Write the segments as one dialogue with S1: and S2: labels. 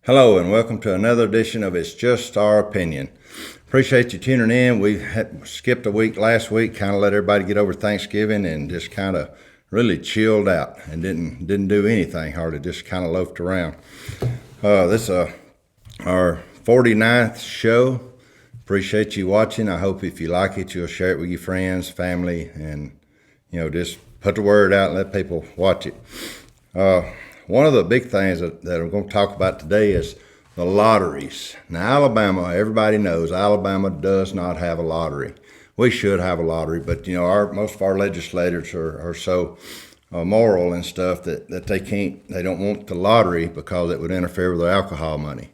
S1: Hello and welcome to another edition of It's Just Our Opinion. Appreciate you tuning in. We skipped a week last week, kind of let everybody get over Thanksgiving and just kind of really chilled out and didn't do anything hardly, just kind of loafed around. This is our 49th show. Appreciate you watching. I hope if you like it, you'll share it with your friends, family, and just put the word out and let people watch it. One of the big things that I'm going to talk about today is the lotteries. Now, Alabama, everybody knows Alabama does not have a lottery. We should have a lottery, but most of our legislators are so moral and stuff that they don't want the lottery because it would interfere with their alcohol money.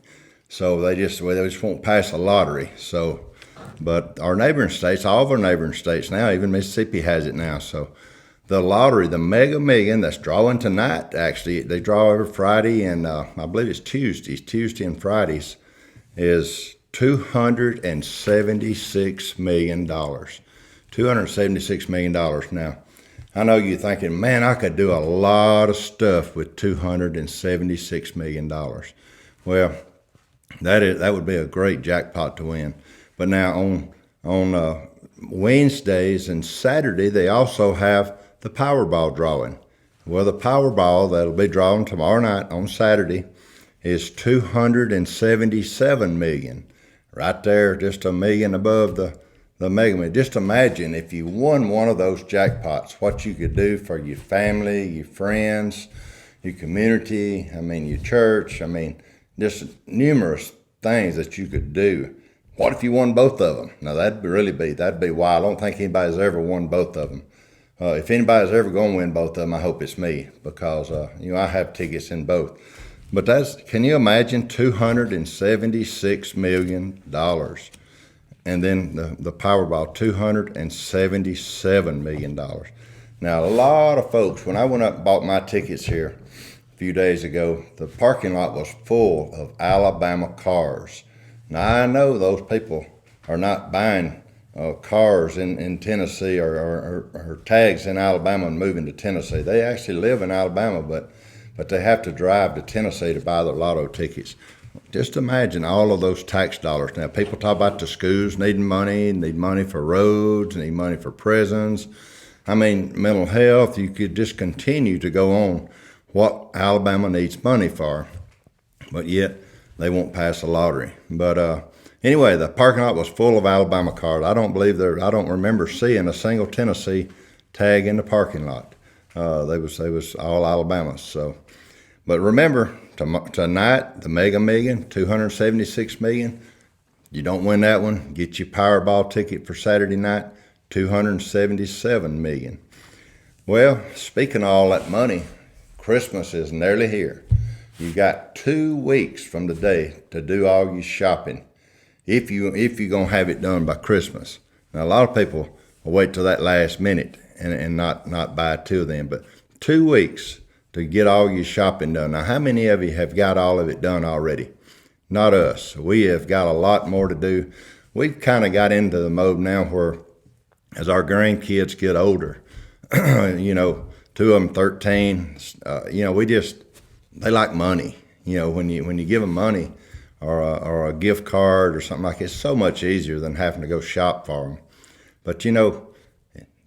S1: So they just won't pass a lottery. But our neighboring states, all of our neighboring states now, even Mississippi has it now. So the lottery, the Mega Million, that's drawing tonight, actually, they draw every Friday, and I believe it's Tuesday and Fridays, is $276 million. $276 million. Now, I know you're thinking, man, I could do a lot of stuff with $276 million. Well, that would be a great jackpot to win. But now on Wednesdays and Saturday, they also have the Powerball drawing. Well, the Powerball that'll be drawn tomorrow night on Saturday is $277 million. Right there, just a million above the Mega Million. Just imagine if you won one of those jackpots, what you could do for your family, your friends, your community, your church, just numerous things that you could do. What if you won both of them? Now, that'd be wild. I don't think anybody's ever won both of them. If anybody's ever going to win both of them, I hope it's me because, I have tickets in both. But can you imagine $276 million? And then the Powerball, $277 million. Now, a lot of folks, when I went up and bought my tickets here a few days ago, the parking lot was full of Alabama cars. Now, I know those people are not buying cars in Tennessee or tags in Alabama and moving to Tennessee. They actually live in Alabama, but they have to drive to Tennessee to buy their lotto tickets. Just imagine all of those tax dollars. Now, people talk about the schools need money for roads, need money for prisons. Mental health. You could just continue to go on what Alabama needs money for, but yet they won't pass a lottery. But anyway, the parking lot was full of Alabama cars. I don't remember seeing a single Tennessee tag in the parking lot. They was all Alabama. So, but remember, tonight the Mega Million, $276 million. You don't win that one, get your Powerball ticket for Saturday night, $277 million. Well, speaking of all that money, Christmas is nearly here. You got 2 weeks from today to do all your shopping, if you're gonna have it done by Christmas. Now, a lot of people will wait till that last minute and not buy till then, but 2 weeks to get all your shopping done. Now, how many of you have got all of it done already? Not us. We have got a lot more to do. We've kind of got into the mode now where, as our grandkids get older, 2 of them 13, they like money. When you give them money or a gift card or something like that, it's so much easier than having to go shop for them. But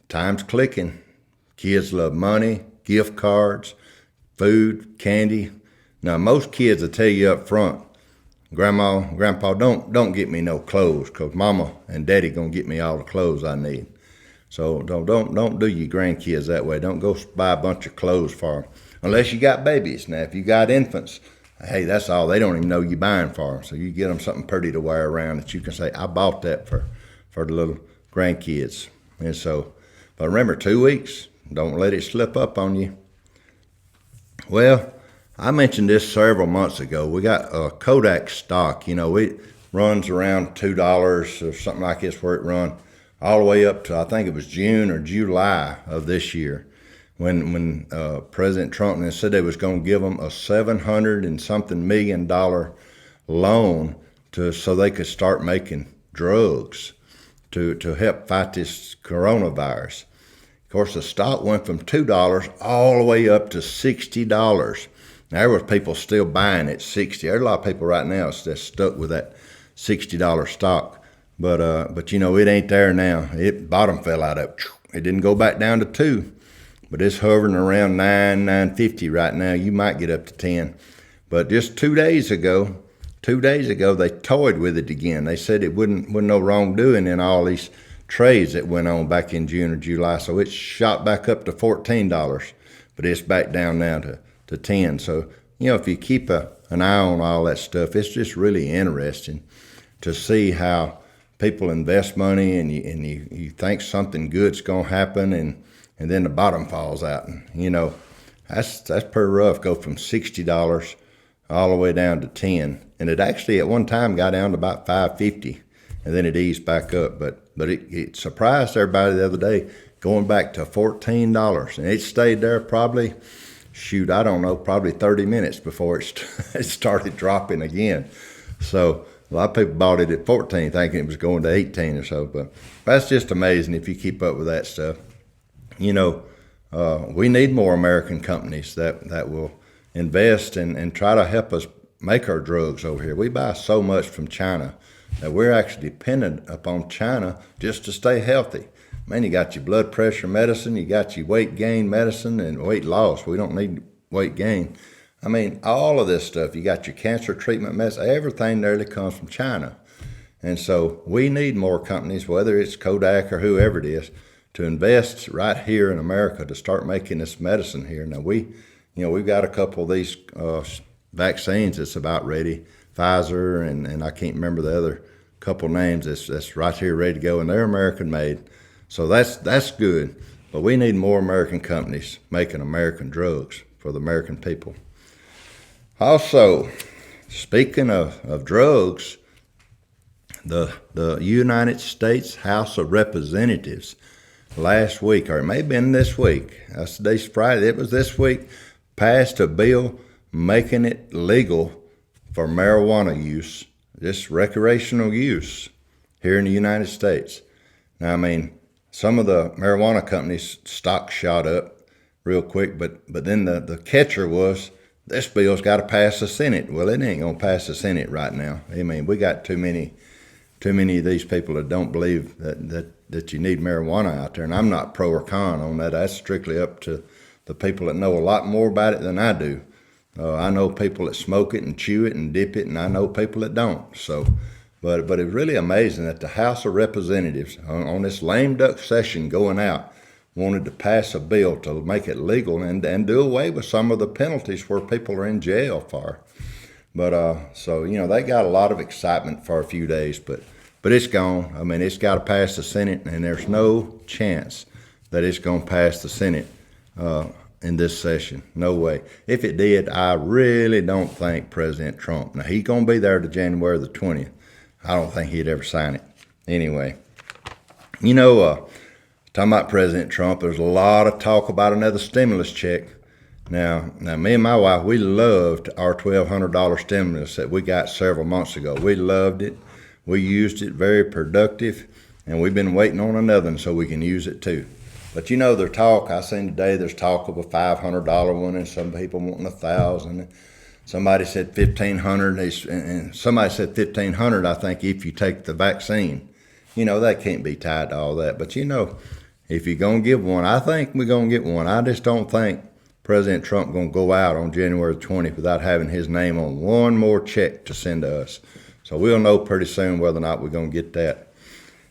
S1: time's clicking. Kids love money, gift cards, food, candy. Now, most kids will tell you up front, Grandma, Grandpa, don't get me no clothes, because Mama and Daddy gonna get me all the clothes I need. So don't do your grandkids that way. Don't go buy a bunch of clothes for them, unless you got babies. Now, if you got infants, hey, that's all. They don't even know you're buying for them. So you get them something pretty to wear around that you can say, I bought that for the little grandkids. And so, but remember, 2 weeks. Don't let it slip up on you. Well, I mentioned this several months ago. We got a Kodak stock. It runs around $2 or something like this, where it run all the way up to, I think it was June or July of this year, when President Trump said they was going to give them a $700 and something million loan so they could start making drugs to help fight this coronavirus. Of course, the stock went from $2 all the way up to $60. Now, there was people still buying at 60. There's a lot of people right now that's stuck with that $60 stock. But you know, it ain't there now. It bottom fell out of it. It didn't go back down to 2, but it's hovering around 9.50 right now. You might get up to 10. But just 2 days ago, they toyed with it again. They said it wasn't no wrongdoing in all these trades that went on back in June or July. So it shot back up to $14, but it's back down now to 10. So, you know, if you keep an eye on all that stuff, it's just really interesting to see how people invest money and you think something good's going to happen and then the bottom falls out. And, you know, that's pretty rough. Go from $60 all the way down to 10. And it actually at one time got down to about $5.50 and then it eased back up. But it surprised everybody the other day going back to $14. And it stayed there probably, probably 30 minutes before it started dropping again. So a lot of people bought it at 14 thinking it was going to 18 or so. But that's just amazing if you keep up with that stuff. You know, we need more American companies that will invest and try to help us make our drugs over here. We buy so much from China that we're actually dependent upon China just to stay healthy. Man, you got your blood pressure medicine, you got your weight gain medicine and weight loss. We don't need weight gain. I mean, all of this stuff. You got your cancer treatment medicine. Everything nearly comes from China. And so we need more companies, whether it's Kodak or whoever it is, to invest right here in America to start making this medicine here. Now, we've got a couple of these vaccines that's about ready, Pfizer, and I can't remember the other couple names that's right here ready to go, and they're American made. So that's good. But we need more American companies making American drugs for the American people. Also, speaking of drugs, the United States House of Representatives last week, or it may have been this week, today's Friday, it was this week, passed a bill making it legal for marijuana use, just recreational use here in the United States. Now, I mean, some of the marijuana companies' stock shot up real quick, but then the catcher was, this bill's got to pass the Senate. Well, it ain't going to pass the Senate right now. I mean, we got too many of these people that don't believe that you need marijuana out there. And I'm not pro or con on that. That's strictly up to the people that know a lot more about it than I do. I know people that smoke it and chew it and dip it, and I know people that don't. So, but it's really amazing that the House of Representatives on this lame duck session going out wanted to pass a bill to make it legal and do away with some of the penalties where people are in jail for. But so, you know, they got a lot of excitement for a few days, but it's gone. I mean, it's got to pass the Senate, and there's no chance that it's going to pass the Senate in this session. No way. If it did, I really don't think President Trump, now he's going to be there to January the 20th. I don't think he'd ever sign it. Anyway, you know, talking about President Trump, there's a lot of talk about another stimulus check. Now, me and my wife, we loved our $1,200 stimulus that we got several months ago. We loved it. We used it, very productive, and we've been waiting on another one so we can use it too. But you know, I seen today there's talk of a $500 one, and some people wanting $1,000. Somebody said $1,500, and somebody said $1,500. I think if you take the vaccine, you know, that can't be tied to all that. But you know, if you're gonna give one, I think we're gonna get one. I just don't think President Trump gonna go out on January 20th without having his name on one more check to send to us. So we'll know pretty soon whether or not we're gonna get that.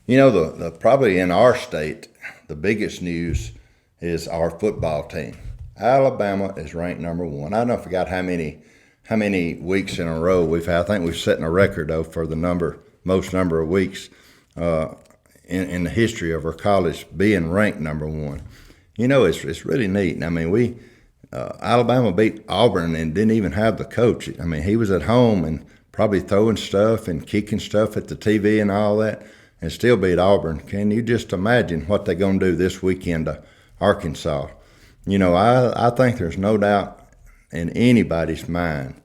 S1: You know, the probably in our state, the biggest news is our football team. Alabama is ranked number 1. I don't forgot how many weeks in a row we've had. I think we've set a record though for the most number of weeks in the history of our college being ranked number 1. You know, it's really neat. I mean, Alabama beat Auburn and didn't even have the coach. I mean, he was at home and probably throwing stuff and kicking stuff at the TV and all that, and still beat Auburn. Can you just imagine what they're going to do this weekend to Arkansas? You know, I think there's no doubt in anybody's mind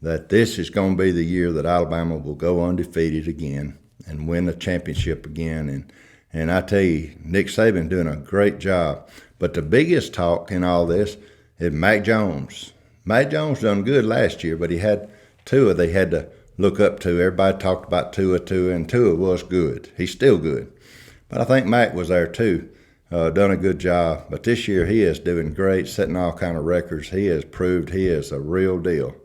S1: that this is going to be the year that Alabama will go undefeated again and win the championship again. And I tell you, Nick Saban doing a great job. But the biggest talk in all this is Mac Jones. Matt Jones done good last year, but he had Tua they had to look up to. Everybody talked about Tua, and Tua was good. He's still good. But I think Mac was there too, done a good job. But this year he is doing great, setting all kind of records. He has proved he is a real deal.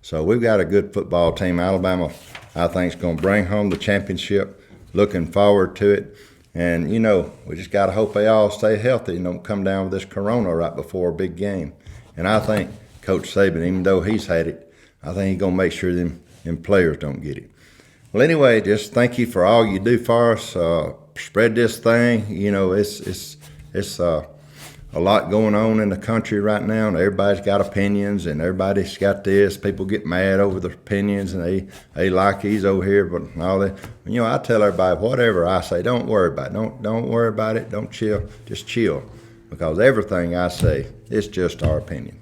S1: So we've got a good football team. Alabama, I think, is going to bring home the championship. Looking forward to it. And, we just got to hope they all stay healthy and don't come down with this corona right before a big game. And I think Coach Saban, even though he's had it, I think he's going to make sure them players don't get it. Well, anyway, just thank you for all you do for us. Spread this thing. It's a lot going on in the country right now, and everybody's got opinions, and everybody's got this. People get mad over their opinions, and they like he's over here, but all that. I tell everybody, whatever I say, don't worry about it. Don't worry about it. Don't chill. Just chill, because everything I say is just our opinion.